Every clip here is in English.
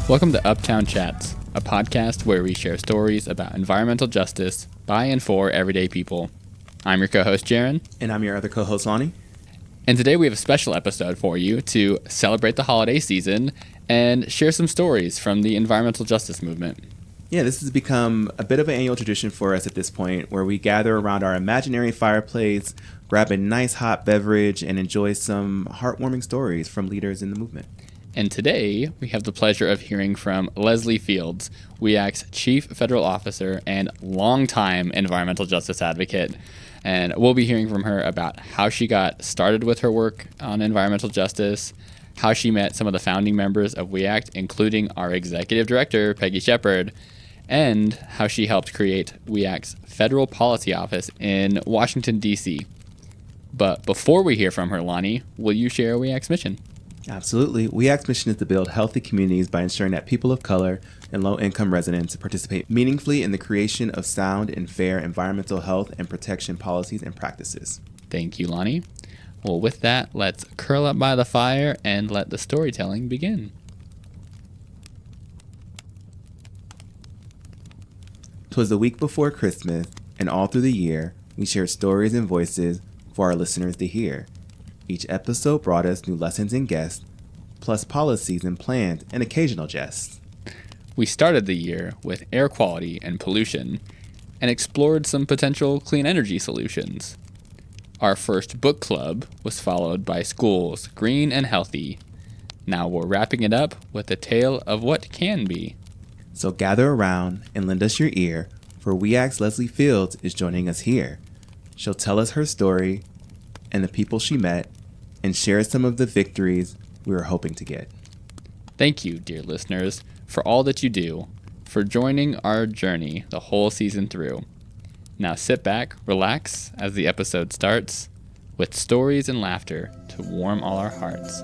Welcome to Uptown Chats, a podcast where we share stories about environmental justice by and for everyday people. I'm your co-host, Jaron. And I'm your other co-host, Lonnie. And today we have a special episode for you to celebrate the holiday season and share some stories from the environmental justice movement. Yeah, this has become a bit of an annual tradition for us at this point, where we gather around our imaginary fireplace, grab a nice hot beverage, and enjoy some heartwarming stories from leaders in the movement. And today, we have the pleasure of hearing from Leslie Fields, WEAC's Chief Federal Officer and longtime environmental justice advocate. And we'll be hearing from her about how she got started with her work on environmental justice, how she met some of the founding members of WEAC, including our executive director, Peggy Shepard, and how she helped create WEAC's Federal Policy Office in Washington, D.C. But before we hear from her, Lonnie, will you share WEAC's mission? Absolutely. WEAC's mission is to build healthy communities by ensuring that people of color and low-income residents participate meaningfully in the creation of sound and fair environmental health and protection policies and practices. Thank you, Lonnie. Well, with that, let's curl up by the fire and let the storytelling begin. 'Twas the week before Christmas, and all through the year, we shared stories and voices for our listeners to hear. Each episode brought us new lessons and guests, plus policies and plans and occasional jests. We started the year with air quality and pollution, and explored some potential clean energy solutions. Our first book club was followed by schools, green and healthy. Now we're wrapping it up with a tale of what can be. So gather around and lend us your ear, for WEAC's Leslie Fields is joining us here. She'll tell us her story and the people she met, and share some of the victories we were hoping to get. Thank you, dear listeners, for all that you do, for joining our journey the whole season through. Now sit back, relax as the episode starts, with stories and laughter to warm all our hearts.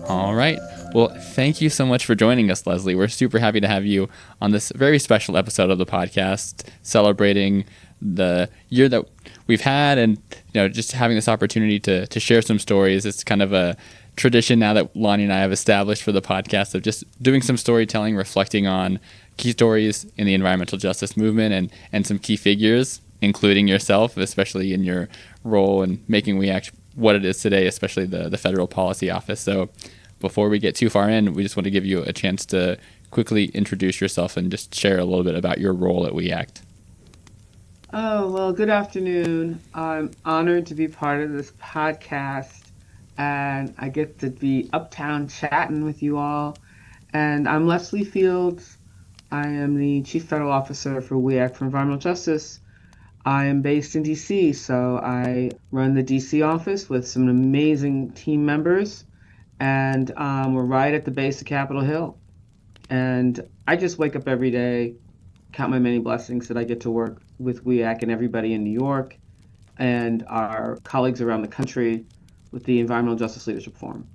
All right. Well, thank you so much for joining us, Leslie. We're super happy to have you on this very special episode of the podcast, celebrating the year that we've had and just having this opportunity to share some stories. It's kind of a tradition now that Lonnie and I have established for the podcast of just doing some storytelling, reflecting on key stories in the environmental justice movement and some key figures, including yourself, especially in your role in making WEAC what it is today, especially the Federal Policy Office. So before we get too far in, we just want to give you a chance to quickly introduce yourself and just share a little bit about your role at WEAC. Oh, well, good afternoon. I'm honored to be part of this podcast, and I get to be uptown chatting with you all. And I'm Leslie Fields. I am the Chief Federal Officer for WEAC for Environmental Justice. I am based in D.C., so I run the D.C. office with some amazing team members. And we're right at the base of Capitol Hill. And I just wake up every day, count my many blessings that I get to work with WEAC and everybody in New York and our colleagues around the country with the Environmental Justice Leadership Forum.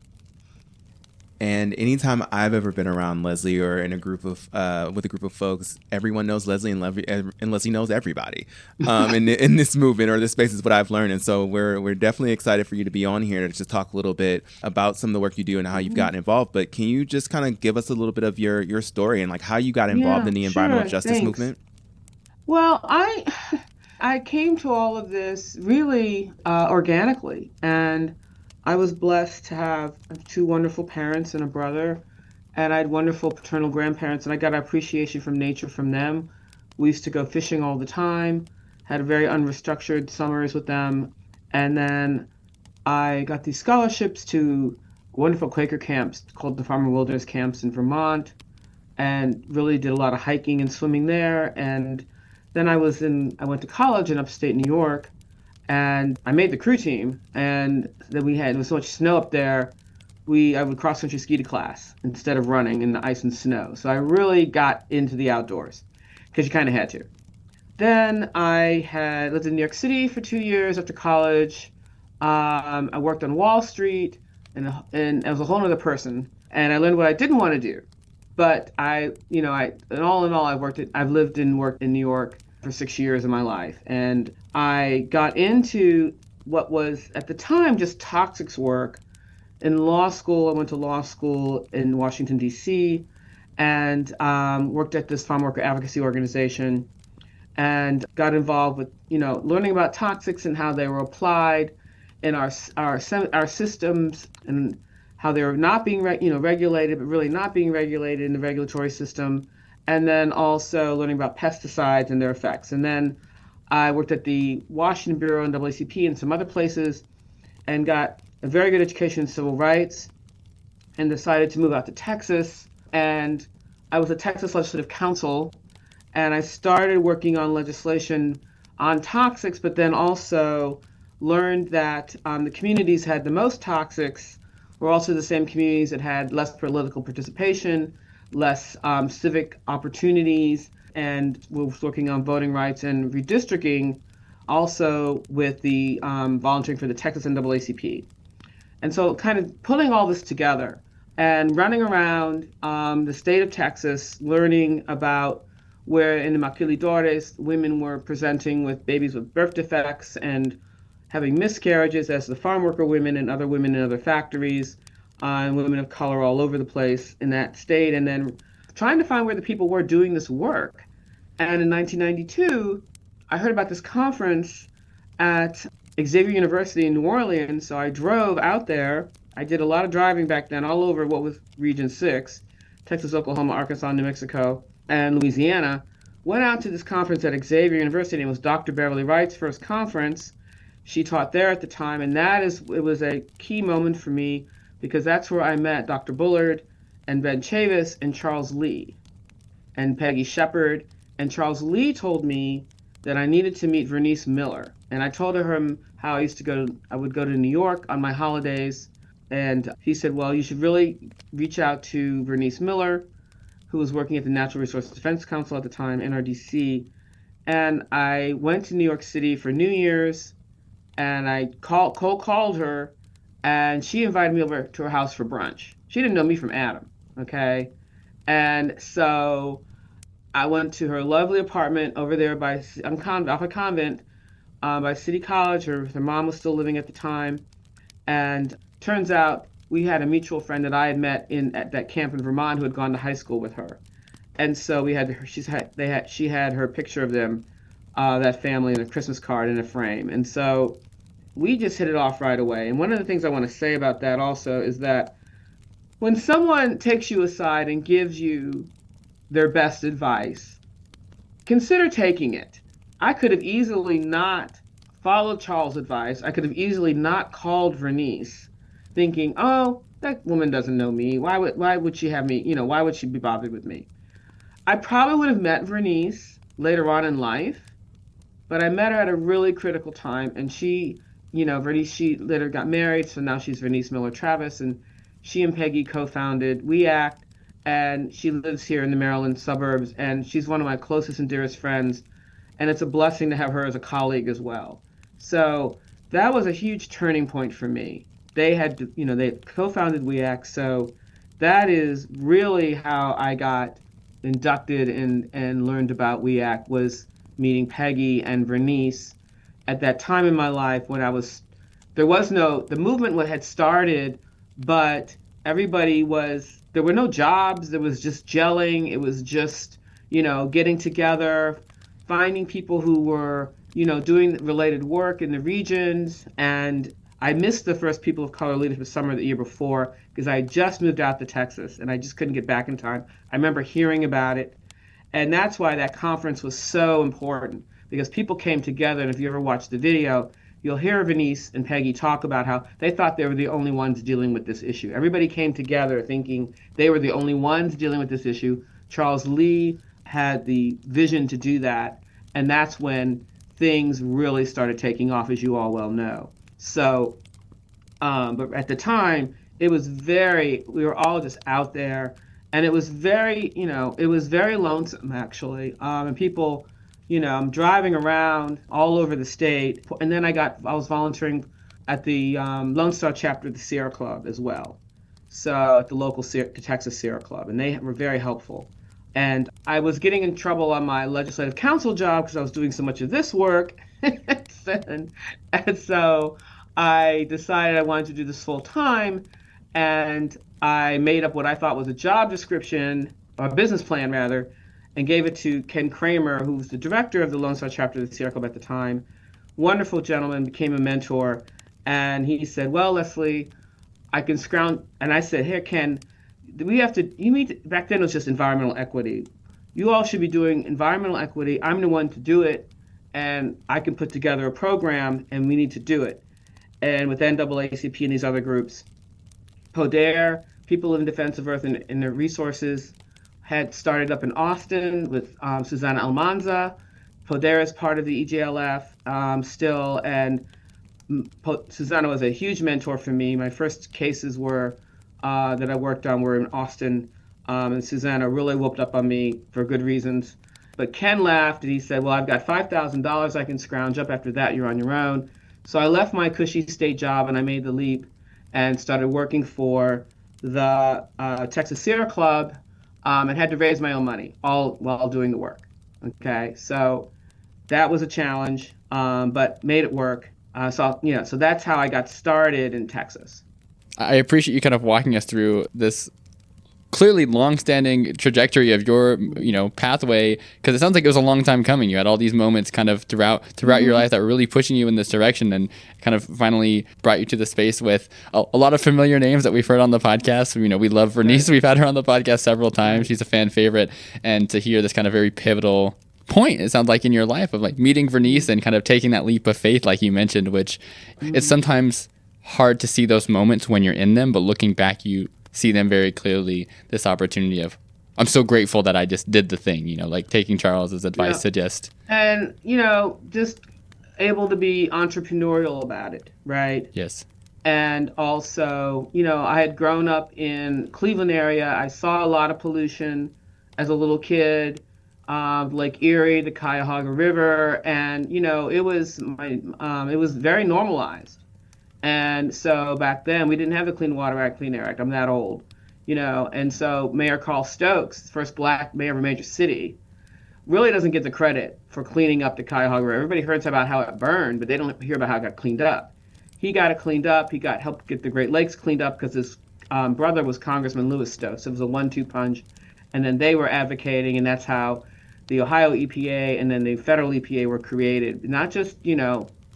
And anytime I've ever been around Leslie or in a group of with a group of folks, everyone knows Leslie and Leslie knows everybody in this movement or this space is what I've learned. And so we're definitely excited for you to be on here to just talk a little bit about some of the work you do and how you've gotten involved. But can you just kind of give us a little bit of your story and like how you got involved in the environmental justice movement? Well, I came to all of this really organically, and I was blessed to have two wonderful parents and a brother, and I had wonderful paternal grandparents, and I got appreciation from nature from them. We used to go fishing all the time, had very unrestructured summers with them, and then I got these scholarships to wonderful Quaker camps called the Farmer Wilderness Camps in Vermont, and really did a lot of hiking and swimming there. And then I went to college in upstate New York, and I made the crew team, and then there was so much snow up there, I would cross-country ski to class instead of running in the ice and snow. So I really got into the outdoors, because you kind of had to. Then I had lived in New York City for 2 years after college. I worked on Wall Street, and I was a whole other person, and I learned what I didn't want to do. But all in all, I've lived and worked in New York for 6 years of my life. And I got into what was at the time just toxics work. In law school, I went to law school in Washington, D.C., and worked at this farm worker advocacy organization and got involved with, learning about toxics and how they were applied in our systems and how they were not being regulated, but really not being regulated in the regulatory system. And then also learning about pesticides and their effects. And then I worked at the Washington Bureau and NAACP and some other places and got a very good education in civil rights and decided to move out to Texas. And I was a Texas Legislative Council, and I started working on legislation on toxics, but then also learned that the communities had the most toxics were also the same communities that had less political participation, less civic opportunities, and was working on voting rights and redistricting, also with the volunteering for the Texas NAACP. And so kind of putting all this together and running around the state of Texas, learning about where in the maquiladores women were presenting with babies with birth defects and having miscarriages as the farm worker women and other women in other factories, and women of color all over the place in that state, and then trying to find where the people were doing this work. And in 1992, I heard about this conference at Xavier University in New Orleans, so I drove out there. I did a lot of driving back then all over what was Region 6, Texas, Oklahoma, Arkansas, New Mexico, and Louisiana. Went out to this conference at Xavier University, and it was Dr. Beverly Wright's first conference. She taught there at the time, and it was a key moment for me because that's where I met Dr. Bullard and Ben Chavis and Charles Lee and Peggy Shepard. And Charles Lee told me that I needed to meet Vernice Miller. And I told her how I would go to New York on my holidays. And he said, well, you should really reach out to Vernice Miller, who was working at the Natural Resources Defense Council at the time, NRDC. And I went to New York City for New Year's, and I cold called her, and she invited me over to her house for brunch. She didn't know me from Adam, okay? And so I went to her lovely apartment over there off a convent by City College. Her mom was still living at the time. And turns out we had a mutual friend that I had met at that camp in Vermont who had gone to high school with her. And so she had her picture of them, that family, in a Christmas card in a frame. And so we just hit it off right away. And one of the things I want to say about that also is that when someone takes you aside and gives you their best advice, consider taking it. I could have easily not followed Charles' advice. I could have easily not called Vernice, thinking, oh, that woman doesn't know me. Why would she have me? Why would she be bothered with me? I probably would have met Vernice later on in life, but I met her at a really critical time, and Vernice, she later got married, so now she's Vernice Miller Travis, and she and Peggy co-founded We Act, and she lives here in the Maryland suburbs, and she's one of my closest and dearest friends, and it's a blessing to have her as a colleague as well. So that was a huge turning point for me. They co-founded We Act, so that is really how I got inducted and learned about We Act, was meeting Peggy and Vernice at that time in my life when the movement had started, but there were no jobs. There was just gelling. It was just, getting together, finding people who were, doing related work in the regions. And I missed the first People of Color Leadership Summer the year before because I had just moved out to Texas and I just couldn't get back in time. I remember hearing about it. And that's why that conference was so important, because people came together. And if you ever watch the video, you'll hear Vernice and Peggy talk about how they thought they were the only ones dealing with this issue. Everybody came together thinking they were the only ones dealing with this issue. Charles Lee had the vision to do that. And that's when things really started taking off, as you all well know. So, but at the time, we were all just out there. And it was very lonesome, actually. And people, I'm driving around all over the state. And then I was volunteering at the Lone Star chapter of the Sierra Club as well. So at the local Texas Sierra Club. And they were very helpful. And I was getting in trouble on my legislative council job because I was doing so much of this work. and, and so I decided I wanted to do this full time. And I made up what I thought was a job description, or a business plan rather, and gave it to Ken Kramer, who was the director of the Lone Star chapter of the Sierra Club at the time. Wonderful gentleman, became a mentor. And he said, well, Leslie, I can scrounge. And I said, here, Ken, back then it was just environmental equity. You all should be doing environmental equity. I'm the one to do it. And I can put together a program and we need to do it. And with NAACP and these other groups, PODER, People in Defense of Earth and Their Resources, had started up in Austin with Susanna Almanza. PODER is part of the EJLF still, and Susanna was a huge mentor for me. My first cases that I worked on were in Austin, and Susanna really whooped up on me for good reasons. But Ken laughed and he said, well, I've got $5,000 I can scrounge up. After that, you're on your own. So I left my cushy state job and I made the leap and started working for the Texas Sierra Club, and had to raise my own money all while doing the work. Okay, so that was a challenge, but made it work. So that's how I got started in Texas. I appreciate you kind of walking us through this clearly long-standing trajectory of your, pathway, because it sounds like it was a long time coming. You had all these moments kind of throughout your life that were really pushing you in this direction, and kind of finally brought you to the space with a lot of familiar names that we've heard on the podcast. We love Vernice. We've had her on the podcast several times. She's a fan favorite, and to hear this kind of very pivotal point, it sounds like, in your life of like meeting Vernice and kind of taking that leap of faith, like you mentioned, which it's sometimes hard to see those moments when you're in them, but looking back, you see them very clearly. This opportunity of, I'm so grateful that I just did the thing, like taking Charles's advice to just, and just able to be entrepreneurial about it, right? Yes. And also, I had grown up in Cleveland area. I saw a lot of pollution as a little kid, Lake Erie, the Cuyahoga River, and it was very normalized. And so back then we didn't have the Clean Water Act, Clean Air Act. I'm that old, and so Mayor Carl Stokes, first black mayor of a major city, really doesn't get the credit for cleaning up the Cuyahoga River. Everybody hears about how it burned, but they don't hear about how it got cleaned up. He got it cleaned up. He helped get the Great Lakes cleaned up because his brother was Congressman Louis Stokes. It was a 1-2 punch. And then they were advocating, and that's how the Ohio EPA and then the federal EPA were created. Not just,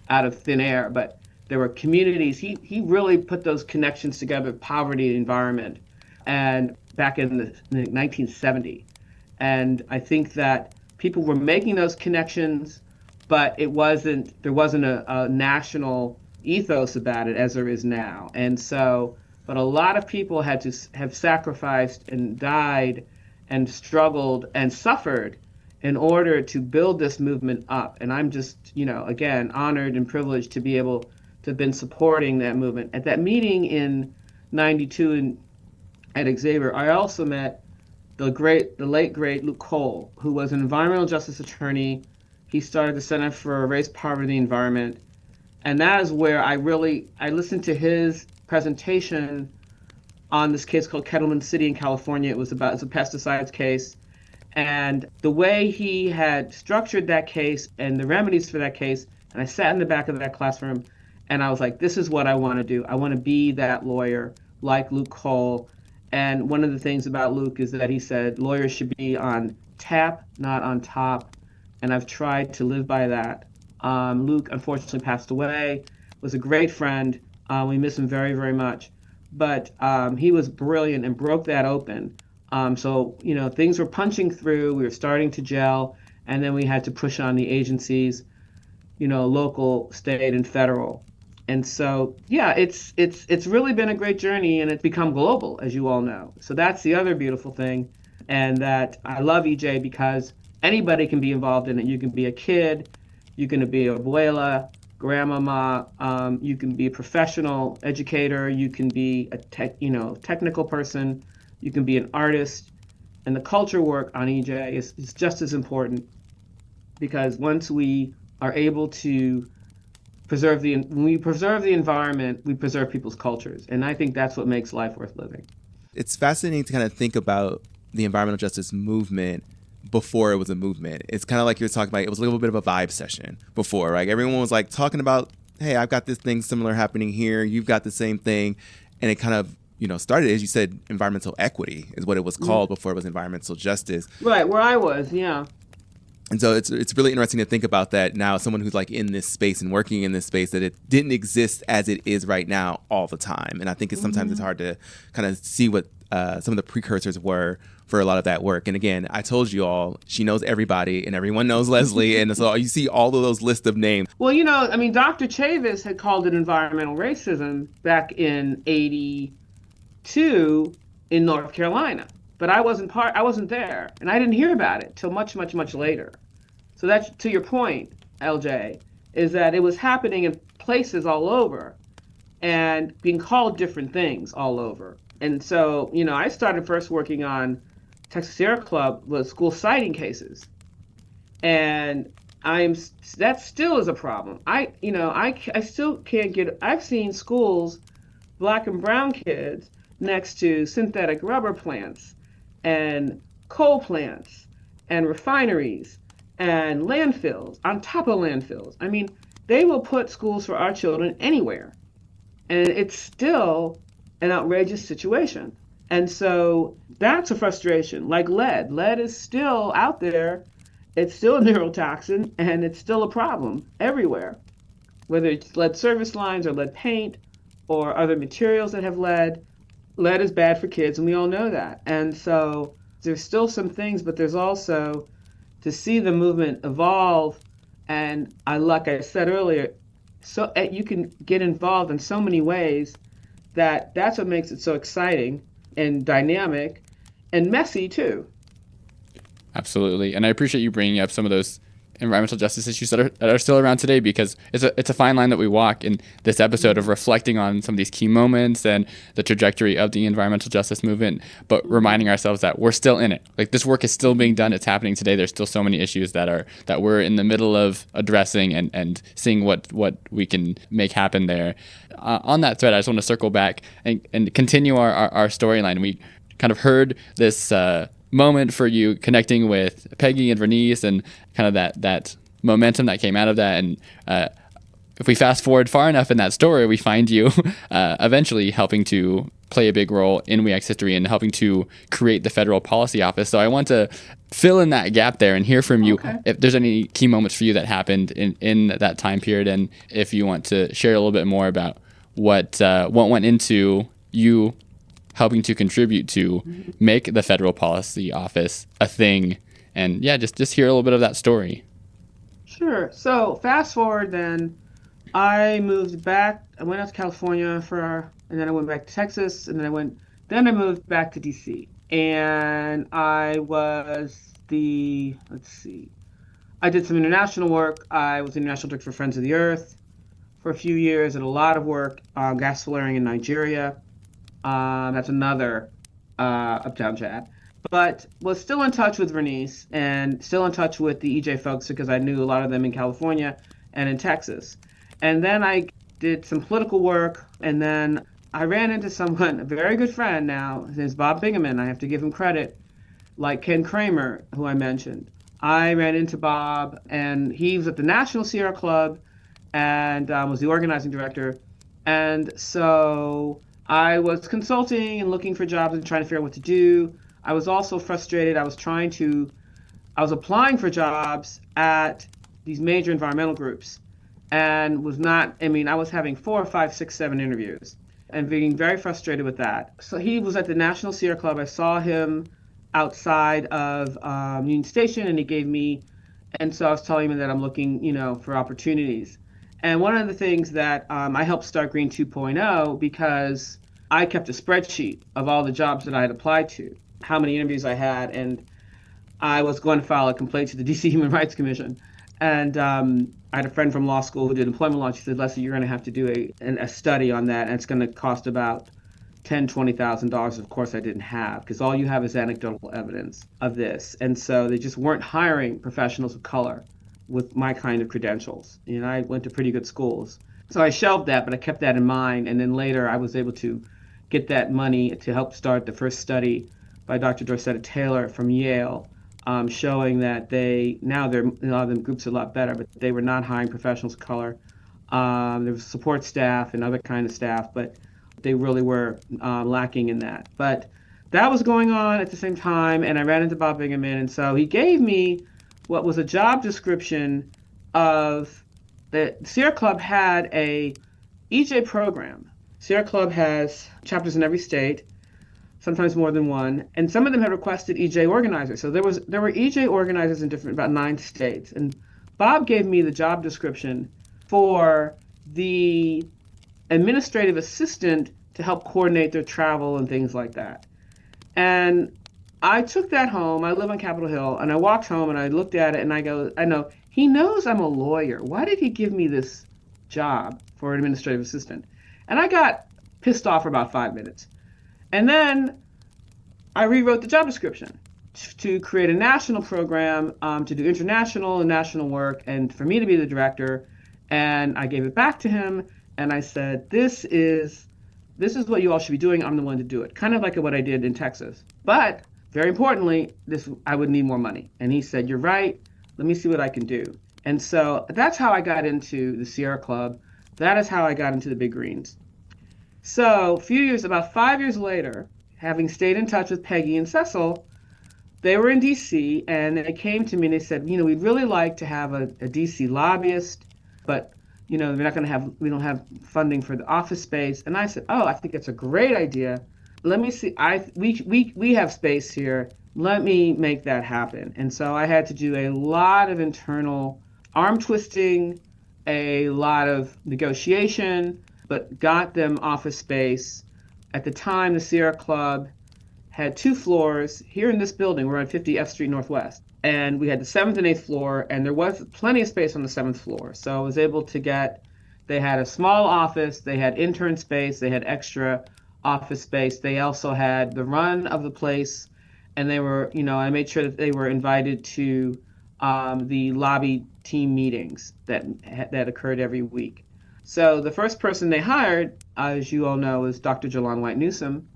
out of thin air, but there were communities. He really put those connections together, poverty and environment, and back in the 1970. And I think that people were making those connections, but there wasn't a national ethos about it as there is now. And so, but a lot of people had to have sacrificed and died and struggled and suffered in order to build this movement up. And I'm just, again, honored and privileged to be able to have been supporting that movement. At that meeting in 92 at Xavier, I also met the late great Luke Cole, who was an environmental justice attorney. He started the Center for Race, Poverty, and Environment. And that is where I listened to his presentation on this case called Kettleman City in California. It's a pesticides case. And the way he had structured that case and the remedies for that case, and I sat in the back of that classroom and I was like, this is what I want to do. I want to be that lawyer like Luke Cole. And one of the things about Luke is that he said lawyers should be on tap, not on top. And I've tried to live by that. Luke unfortunately passed away, was a great friend. We miss him very, very much. But he was brilliant and broke that open. So, things were punching through. We were starting to gel. And then we had to push on the agencies, local, state, and federal. And so, yeah, it's really been a great journey, and it's become global, as you all know. So that's the other beautiful thing. And that I love EJ because anybody can be involved in it. You can be a kid. You can be a abuela, grandmama. You can be a professional educator. You can be a technical person. You can be an artist. And the culture work on EJ is just as important, because once we are able to when we preserve the environment, we preserve people's cultures. And I think that's what makes life worth living. It's fascinating to kind of think about the environmental justice movement before it was a movement. It's kind of like you were talking about, it was a little bit of a vibe session before, right? Everyone was like talking about, hey, I've got this thing similar happening here. You've got the same thing. And it kind of, started, as you said, environmental equity is what it was called before it was environmental justice. Right, where I was, yeah. And so it's really interesting to think about that now, someone who's like in this space and working in this space, that it didn't exist as it is right now all the time. And I think sometimes it's hard to kind of see what some of the precursors were for a lot of that work. And again, I told you all, she knows everybody and everyone knows Leslie. And so you see all of those lists of names. Well, Dr. Chavis had called it environmental racism back in 82 in North Carolina. But I wasn't there, and I didn't hear about it till much, much, much later. So that's, to your point, LJ, is that it was happening in places all over and being called different things all over. And so, I started first working on Texas Sierra Club with school citing cases. And that still is a problem. I still can't I've seen schools, black and brown kids, next to synthetic rubber plants and coal plants and refineries and landfills, on top of landfills. I mean, they will put schools for our children anywhere. And it's still an outrageous situation. And so that's a frustration. Like lead. Lead is still out there. It's still a neurotoxin, and it's still a problem everywhere. Whether it's lead service lines or lead paint or other materials that have lead is bad for kids, and we all know that. And so there's still some things, but there's also to see the movement evolve. And like I said earlier, so you can get involved in so many ways that's what makes it so exciting and dynamic and messy too. Absolutely. And I appreciate you bringing up some of those environmental justice issues that are still around today, because it's a fine line that we walk in this episode of reflecting on some of these key moments and the trajectory of the environmental justice movement, but reminding ourselves that we're still in it. Like, this work is still being done. It's happening today. There's still so many issues that we're in the middle of addressing and seeing what we can make happen there. On that thread, I just want to circle back and continue our storyline. We kind of heard this moment for you connecting with Peggy and Vernice and kind of that momentum that came out of that. And if we fast forward far enough in that story, we find you eventually helping to play a big role in WEAC's history and helping to create the federal policy office. So I want to fill in that gap there and hear from you if there's any key moments for you that happened in that time period, and if you want to share a little bit more about what went into you helping to contribute to make the federal policy office a thing. And yeah, just hear a little bit of that story. Sure. So fast forward then, I moved back. I went out to California and then I went back to Texas, and then I moved back to DC. And I did some international work. I was international director for Friends of the Earth for a few years, did a lot of work on gas flaring in Nigeria. That's another Uptown Chat. But was still in touch with Vernice and still in touch with the EJ folks, because I knew a lot of them in California and in Texas. And then I did some political work, and then I ran into someone, a very good friend now. His name's Bob Bingaman. I have to give him credit, like Ken Kramer, who I mentioned. I ran into Bob, and he was at the National Sierra Club and was the organizing director. And so I was consulting and looking for jobs and trying to figure out what to do. I was also frustrated. I was applying for jobs at these major environmental groups and I was having 4, 5, 6, 7 interviews and being very frustrated with that. So he was at the National Sierra Club. I saw him outside of Union Station, and so I was telling him that I'm looking, for opportunities. And one of the things that I helped start Green 2.0, because I kept a spreadsheet of all the jobs that I had applied to, how many interviews I had, and I was going to file a complaint to the DC Human Rights Commission. And I had a friend from law school who did employment law. She said, Leslie, you're going to have to do a study on that, and it's going to cost about $10,000, $20,000. Of course, I didn't have, because all you have is anecdotal evidence of this. And so they just weren't hiring professionals of color with my kind of credentials. I went to pretty good schools. So I shelved that, but I kept that in mind. And then later I was able to get that money to help start the first study by Dr. Dorcetta Taylor from Yale, showing that a lot of them groups are a lot better, but they were not hiring professionals of color. There was support staff and other kind of staff, but they really were lacking in that. But that was going on at the same time, and I ran into Bob Bingaman, and so he gave me what was a job description of the Sierra Club had a EJ program. Sierra Club has chapters in every state, sometimes more than one, and some of them had requested EJ organizers. So there were EJ organizers in about 9 states, and Bob gave me the job description for the administrative assistant to help coordinate their travel and things like that. And I took that home. I live on Capitol Hill, and I walked home and I looked at it and I know he knows I'm a lawyer. Why did he give me this job for an administrative assistant? And I got pissed off for about 5 minutes. And then I rewrote the job description to create a national program, to do international and national work, and for me to be the director. And I gave it back to him, and I said, this is what you all should be doing. I'm the one to do it. Kind of like what I did in Texas. But very importantly, I would need more money. And he said, you're right. Let me see what I can do. And so that's how I got into the Sierra Club. That is how I got into the Big Greens. So about 5 years later, having stayed in touch with Peggy and Cecil, they were in DC, and they came to me and they said, we'd really like to have a DC lobbyist, but we don't have funding for the office space. And I said, I think it's a great idea. Let me see. We have space here. Let me make that happen. And so I had to do a lot of internal arm twisting, a lot of negotiation, but got them office space. At the time, the Sierra Club had 2 floors. Here in this building, we're on 50 F Street Northwest. And we had the 7th and 8th floor, and there was plenty of space on the 7th floor. So I was able to they had a small office, they had intern space, they had extra office space. They also had the run of the place, and they were, I made sure that they were invited to the lobby team meetings that occurred every week. So the first person they hired, as you all know, is Dr. Jalon White Newsom,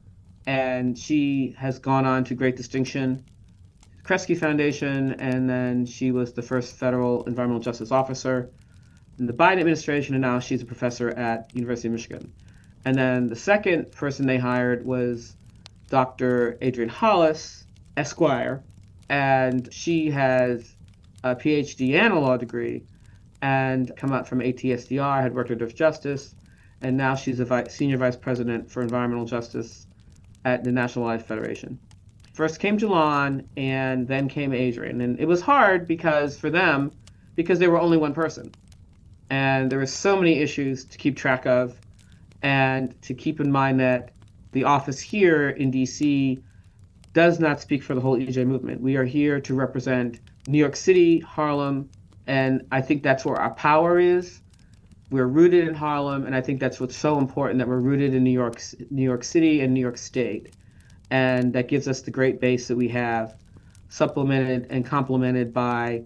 and she has gone on to great distinction, Kresge Foundation, and then she was the first federal environmental justice officer in the Biden administration, and now she's a professor at University of Michigan. And then the second person they hired was Dr. Adrienne Hollis, Esquire, and she has a PhD and a law degree, and come out from ATSDR, had worked at Earth Justice, and now she's a senior vice president for environmental justice at the National Wildlife Federation. First came Jalon, and then came Adrienne. And it was hard because they were only one person. And there were so many issues to keep track of, and to keep in mind that the office here in DC does not speak for the whole EJ movement. We are here to represent New York City, Harlem, and I think that's where our power is. We're rooted in Harlem, and I think that's what's so important, that we're rooted in New York City and New York State. And that gives us the great base that we have, supplemented and complemented by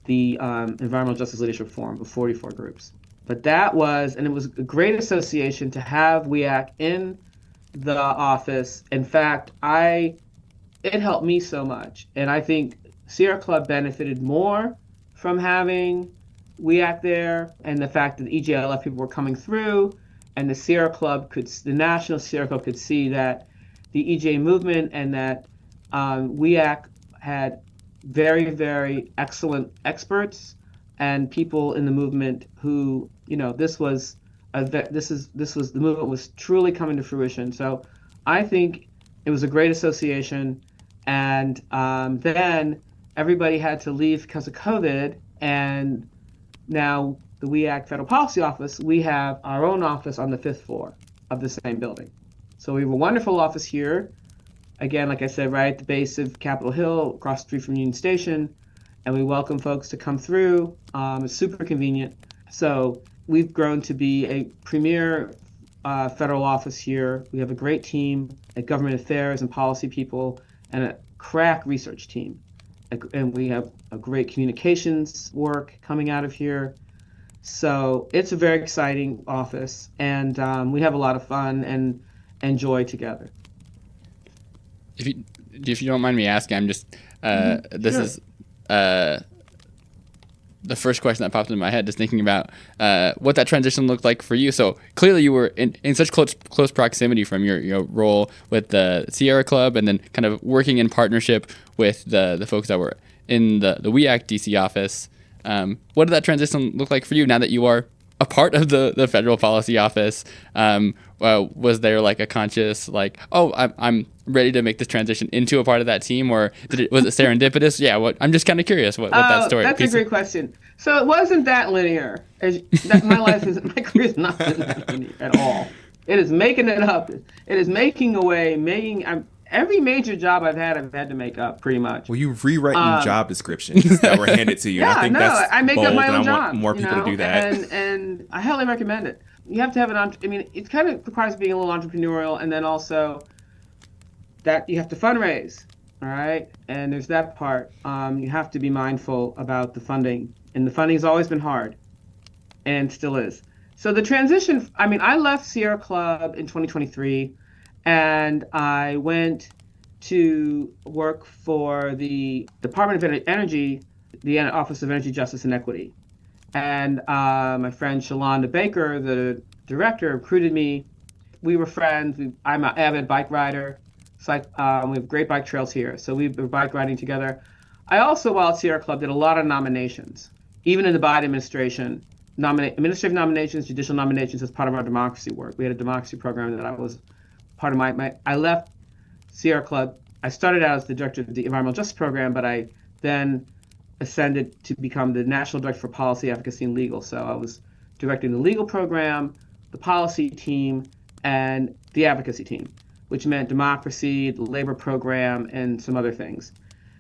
the Environmental Justice Leadership Forum of 44 groups. But it was a great association to have WEAC in the office. In fact, it helped me so much. And I think Sierra Club benefited more from having WEAC there, and the fact that the EJLF people were coming through, and the National Sierra Club could see that the EJ movement and that WEAC had very, very excellent experts and people in the movement who, the movement was truly coming to fruition. So I think it was a great association. And then everybody had to leave because of COVID. And now the WEAC Federal Policy Office, we have our own office on the 5th floor of the same building. So we have a wonderful office here. Again, like I said, right at the base of Capitol Hill, across the street from Union Station. And we welcome folks to come through. It's super convenient. So we've grown to be a premier federal office here. We have a great team at government affairs and policy people, and a crack research team. And we have a great communications work coming out of here. So it's a very exciting office, and we have a lot of fun and joy together. if you don't mind me asking, I'm just this Sure. is the first question that popped into my head, just thinking about what that transition looked like for you. So clearly you were in such close proximity from your role with the Sierra Club, and then kind of working in partnership with the folks that were in the WEAC DC office. What did that transition look like for you now that you are a part of the federal policy office? Was there like a conscious like, oh, I'm ready to make this transition into a part of that team, or was it serendipitous? Yeah, I'm just kind of curious what that story. That's a great question. So it wasn't that linear. My career is not that linear at all. It is making it up. It is making a way, every major job I've had to make up pretty much. Well, you rewriting job descriptions that were handed to you. Yeah, I think that's I make bold, up my own and I job. want more people to do that. And I highly recommend it. You have to have it kind of requires being a little entrepreneurial, and then also that you have to fundraise, all right? And there's that part. You have to be mindful about the funding, and the funding has always been hard, and still is. So the transition, I left Sierra Club in 2023, and I went to work for the Department of Energy, the Office of Energy, Justice, and Equity. And my friend Shalonda Baker, the director, recruited me. We were friends. I'm an avid bike rider. So we have great bike trails here. So we were bike riding together. I also, while at Sierra Club, did a lot of nominations, even in the Biden administration. Administrative nominations, judicial nominations as part of our democracy work. We had a democracy program that I was part of I left Sierra Club. I started out as the director of the Environmental Justice Program, but I then ascended to become the National Director for Policy, Advocacy, and Legal. So I was directing the legal program, the policy team, and the advocacy team, which meant democracy, the labor program, and some other things.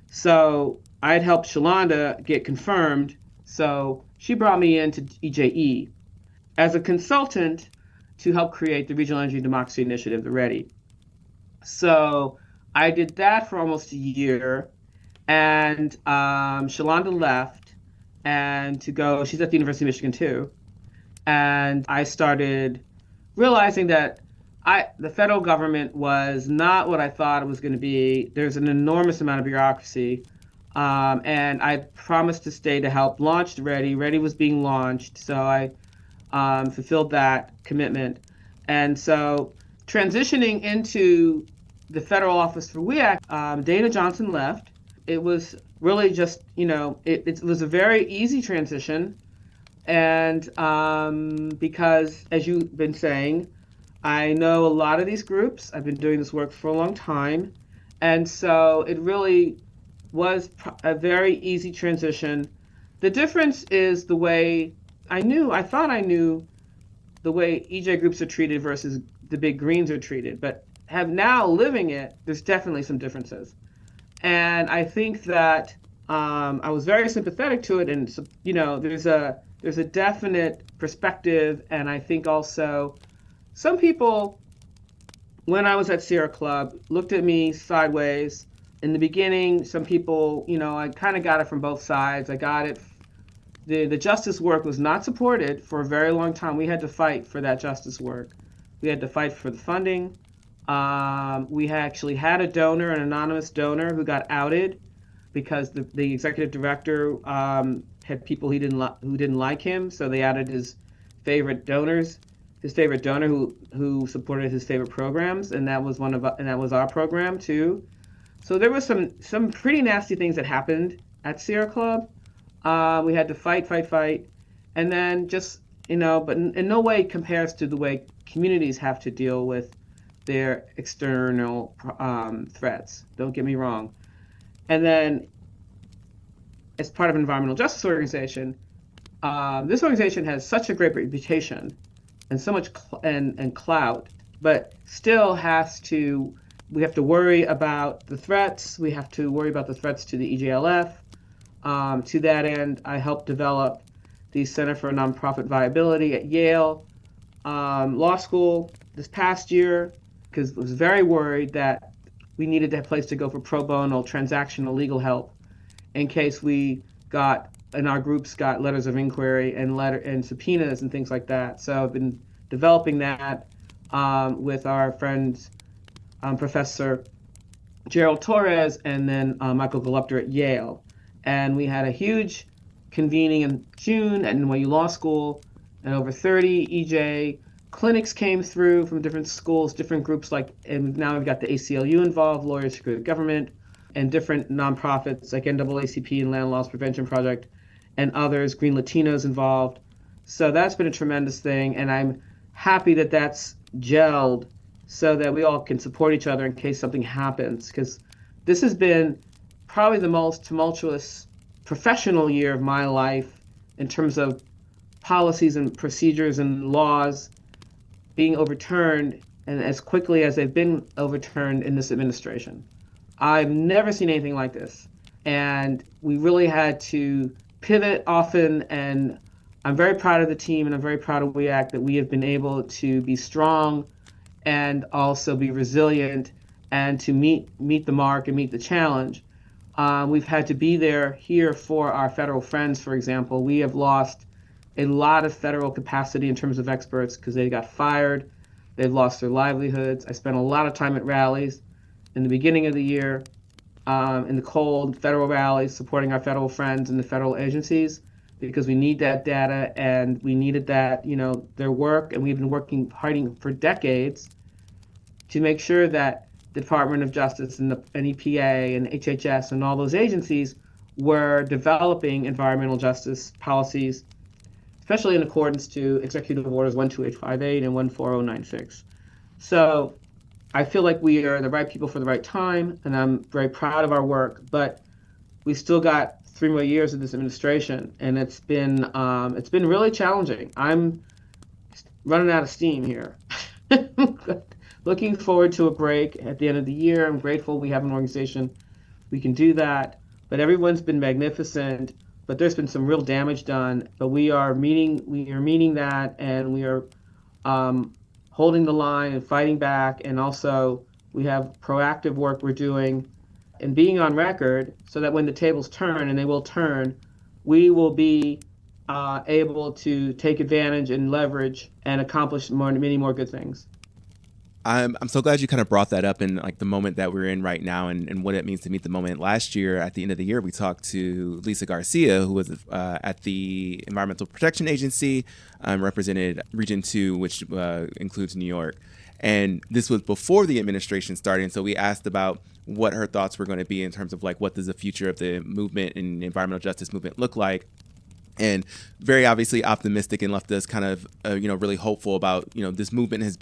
So I had helped Shalonda get confirmed, so she brought me into EJE as a consultant to help create the Regional Energy Democracy Initiative, the READY. So I did that for almost a year, and Shalonda left she's at the University of Michigan too, and I started realizing that the federal government was not what I thought it was going to be. There's an enormous amount of bureaucracy, and I promised to stay to help launch READY. READY was being launched, so I fulfilled that commitment. And so transitioning into the federal office for WEAC, Dana Johnson left. It was really just, it was a very easy transition. And because, as you've been saying, I know a lot of these groups. I've been doing this work for a long time. And so it really was a very easy transition. The difference is the way I thought I knew the way EJ groups are treated versus the big greens are treated, but have now living it, there's definitely some differences. And I think that I was very sympathetic to it, and there's a definite perspective, and I think also some people, when I was at Sierra Club, looked at me sideways. In the beginning, some people, I kind of got it from both sides. I got it. The justice work was not supported for a very long time. We had to fight for that justice work. We had to fight for the funding. We actually had a donor, an anonymous donor, who got outed because the executive director had people who didn't like him, so they outed his favorite donors. His favorite donor who supported his favorite programs, and that was our program too. So there was some pretty nasty things that happened at Sierra Club. We had to fight, and then just but in no way compares to the way communities have to deal with their external threats. Don't get me wrong. And then, as part of an environmental justice organization, this organization has such a great reputation and so much and clout, but still we have to worry about the threats. We have to worry about the threats to the EJLF. To that end, I helped develop the Center for Nonprofit Viability at Yale Law School this past year, because I was very worried that we needed a place to go for pro bono transactional legal help in case our groups got letters of inquiry and subpoenas and things like that. So I've been developing that with our friend Professor Gerald Torres, and then Michael Galupter at Yale. And we had a huge convening in June at NYU Law School, and over 30 EJ clinics came through from different schools, different groups and now we've got the ACLU involved, Lawyers for Good Government, and different nonprofits like NAACP and Land Loss Prevention Project, and others, Green Latinos involved. So that's been a tremendous thing, and I'm happy that that's gelled so that we all can support each other in case something happens, because this has been probably the most tumultuous professional year of my life in terms of policies and procedures and laws being overturned, and as quickly as they've been overturned in this administration. I've never seen anything like this. And we really had to pivot often, and I'm very proud of the team, and I'm very proud of WEAC that we have been able to be strong and also be resilient and to meet the mark and meet the challenge. We've had to be there here for our federal friends, for example. We have lost a lot of federal capacity in terms of experts because they got fired, they've lost their livelihoods. I spent a lot of time at rallies in the beginning of the year, in the cold federal rallies, supporting our federal friends and the federal agencies, because we need that data and we needed that, their work. And we've been hard for decades to make sure that the Department of Justice and the EPA and HHS and all those agencies were developing environmental justice policies, especially in accordance to Executive Orders 12858 and 14096. So I feel like we are the right people for the right time, and I'm very proud of our work, but we still got 3 more years of this administration, and it's been really challenging. I'm running out of steam here. Looking forward to a break at the end of the year. I'm grateful we have an organization we can do that, but everyone's been magnificent. But there's been some real damage done. But we are meeting that, and we are holding the line and fighting back. And also we have proactive work we're doing and being on record so that when the tables turn, and they will turn, we will be able to take advantage and leverage and accomplish many more good things. I'm so glad you kind of brought that up in like the moment that we're in right now, and what it means to meet the moment. Last year, at the end of the year, we talked to Lisa Garcia, who was at the Environmental Protection Agency, represented Region 2, which includes New York. And this was before the administration started. And so we asked about what her thoughts were going to be in terms of like, what does the future of the movement and environmental justice movement look like? And very obviously optimistic, and left us kind of, really hopeful about, this movement has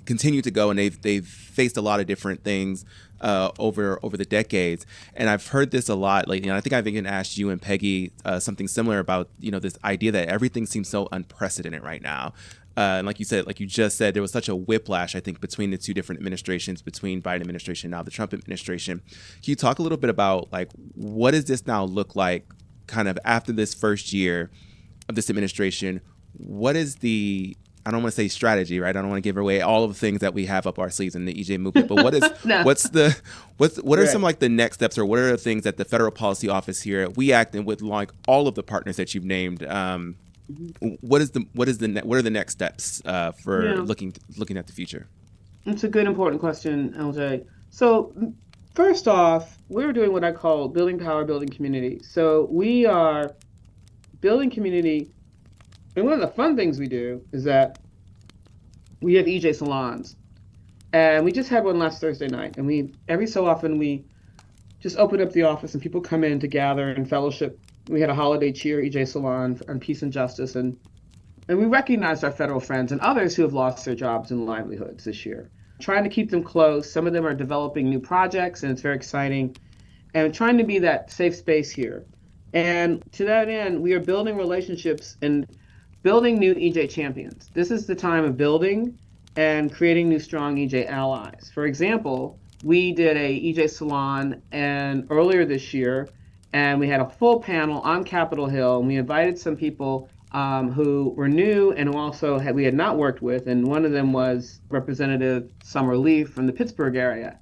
continued to go, and they've faced a lot of different things over the decades. And I've heard this a lot lately, and I think I've even asked you and Peggy something similar about, this idea that everything seems so unprecedented right now. And like you just said, there was such a whiplash, I think, between the two different administrations, between Biden administration and now the Trump administration. Can you talk a little bit about like, what does this now look like kind of after this first year of this administration? What is the, I don't want to say strategy, right? I don't want to give away all of the things that we have up our sleeves in the EJ movement, but what is No. what are some like the next steps, or what are the things that the federal policy office here at WEAC, and with like all of the partners that you've named, what are the next steps for looking at the future? It's a good, important question, LJ. So first off, we're doing what I call building power, building community. So we are building community. And one of the fun things we do is that we have EJ salons. And we just had one last Thursday night. And every so often we just open up the office and people come in to gather and fellowship. We had a holiday cheer EJ salon on peace and justice. And we recognized our federal friends and others who have lost their jobs and livelihoods this year. Trying to keep them close. Some of them are developing new projects, and it's very exciting. And trying to be that safe space here. And to that end, we are building relationships and building new EJ champions. This is the time of building and creating new strong EJ allies. For example, we did a EJ salon earlier this year, and we had a full panel on Capitol Hill, and we invited some people who were new and who also we had not worked with, and one of them was Representative Summer Lee from the Pittsburgh area.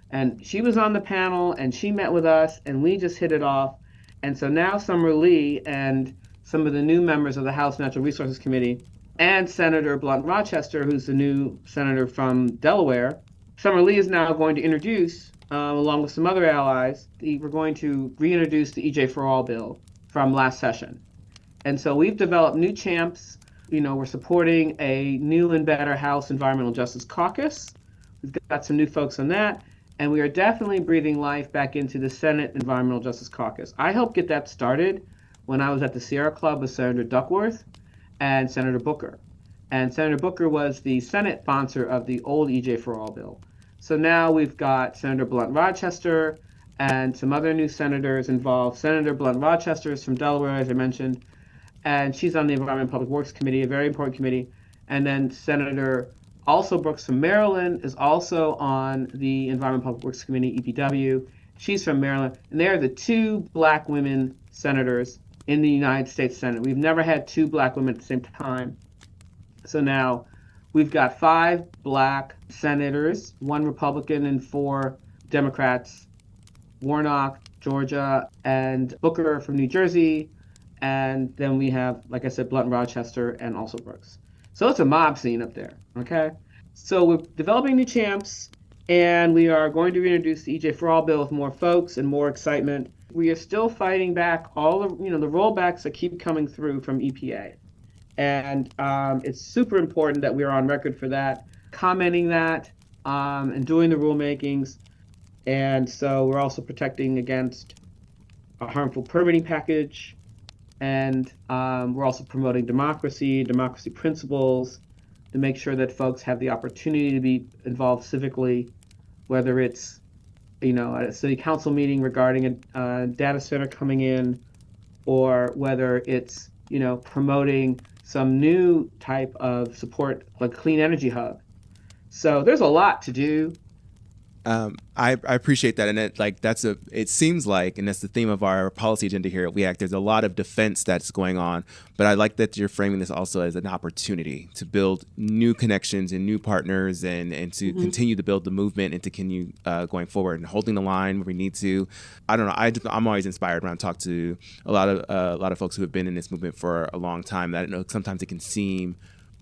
And she was on the panel, and she met with us, and we just hit it off. And so now Summer Lee and some of the new members of the House Natural Resources Committee, and Senator Blunt-Rochester, who's the new senator from Delaware. Summer Lee is now going to introduce along with some other allies, we're going to reintroduce the EJ for All bill from last session. And so we've developed new champs. We're supporting a new and better House Environmental Justice Caucus. We've got some new folks on that. And we are definitely breathing life back into the Senate Environmental Justice Caucus. I helped get that started when I was at the Sierra Club with Senator Duckworth and Senator Booker. And Senator Booker was the Senate sponsor of the old EJ for All bill. So now we've got Senator Blunt Rochester and some other new senators involved. Senator Blunt Rochester is from Delaware, as I mentioned, and she's on the Environment and Public Works Committee, a very important committee. And then Senator also Brooks from Maryland is also on the Environment and Public Works Committee, EPW. She's from Maryland, and they are the two Black women senators in the United States Senate. We've never had two Black women at the same time. So now we've got 5 Black senators, 1 Republican and 4 Democrats, Warnock, Georgia, and Booker from New Jersey. And then we have, like I said, Blunt Rochester and also Brooks. So it's a mob scene up there, okay? So we're developing new champs, and we are going to reintroduce the EJ for All bill with more folks and more excitement. We are still fighting back all the rollbacks that keep coming through from EPA. And it's super important that we are on record for that, commenting that, and doing the rulemakings. And so we're also protecting against a harmful permitting package. And we're also promoting democracy principles, to make sure that folks have the opportunity to be involved civically, whether it's, at a city council meeting regarding a data center coming in, or whether it's, promoting some new type of support like clean energy hub. So there's a lot to do. I appreciate that, and it seems like, and that's the theme of our policy agenda here at We Act. There's a lot of defense that's going on, but I like that you're framing this also as an opportunity to build new connections and new partners, and to continue to build the movement and to continue going forward and holding the line where we need to. I don't know. I'm always inspired when I talk to a lot of folks who have been in this movement for a long time. That sometimes it can seem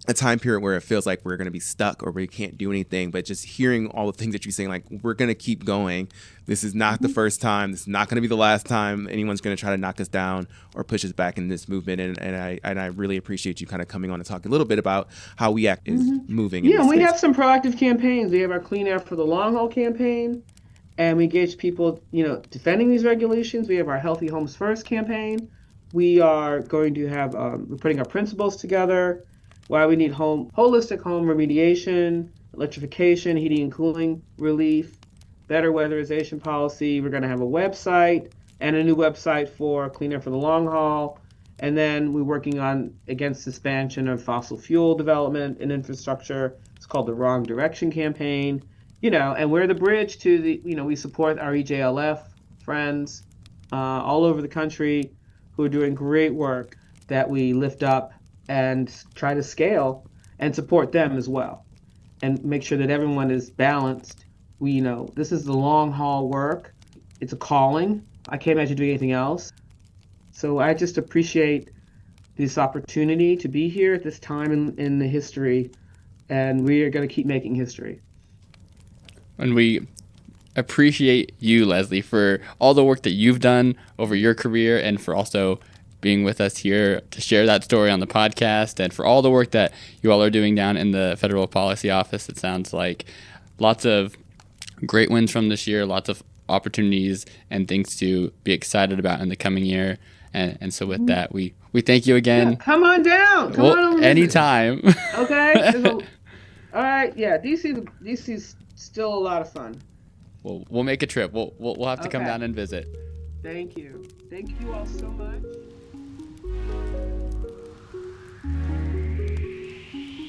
a time period where it feels like we're going to be stuck or we can't do anything, but just hearing all the things that you're saying, like, we're going to keep going. This is not the first time. This is not going to be the last time anyone's going to try to knock us down or push us back in this movement. And I really appreciate you kind of coming on and talking a little bit about how We Act is moving. Yeah, we have some proactive campaigns. We have our Clean Air for the Long Haul campaign, and we engage people, defending these regulations. We have our Healthy Homes First campaign. We are going to have, we're putting our principles together. Why we need holistic home remediation, electrification, heating and cooling relief, better weatherization policy. We're going to have a website and a new website for Clean Air for the Long Haul. And then we're working on against expansion of fossil fuel development and infrastructure. It's called the Wrong Direction campaign. And we're the bridge to the, we support our EJLF friends all over the country who are doing great work that we lift up and try to scale and support them as well, and make sure that everyone is balanced. This is the long haul work. It's a calling. I can't imagine doing anything else. So I just appreciate this opportunity to be here at this time in the history, and we are going to keep making history. And we appreciate you, Leslie, for all the work that you've done over your career, and for also being with us here to share that story on the podcast, and for all the work that you all are doing down in the Federal Policy Office. It sounds like lots of great wins from this year, lots of opportunities and things to be excited about in the coming year. And so with that, we thank you again. Yeah, come on down. Come on over. Anytime. Okay. All right. Yeah. DC's still a lot of fun. We'll make a trip. We'll have to come down and visit. Thank you. Thank you all so much.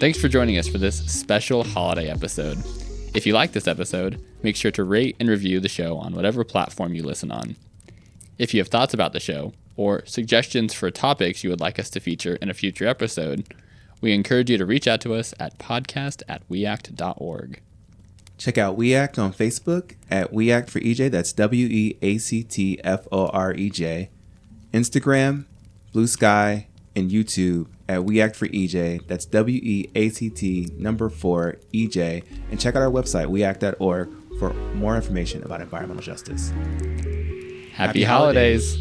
Thanks for joining us for this special holiday episode. If you like this episode, make sure to rate and review the show on whatever platform you listen on. If you have thoughts about the show or suggestions for topics you would like us to feature in a future episode, we encourage you to reach out to us at podcast@weact.org. Check out We Act on Facebook at We Act for EJ. That's WEACTFOREJ. Instagram, Blue Sky, and YouTube at We Act for EJ. That's WEACT4EJ. And check out our website, weact.org, for more information about environmental justice. Happy holidays.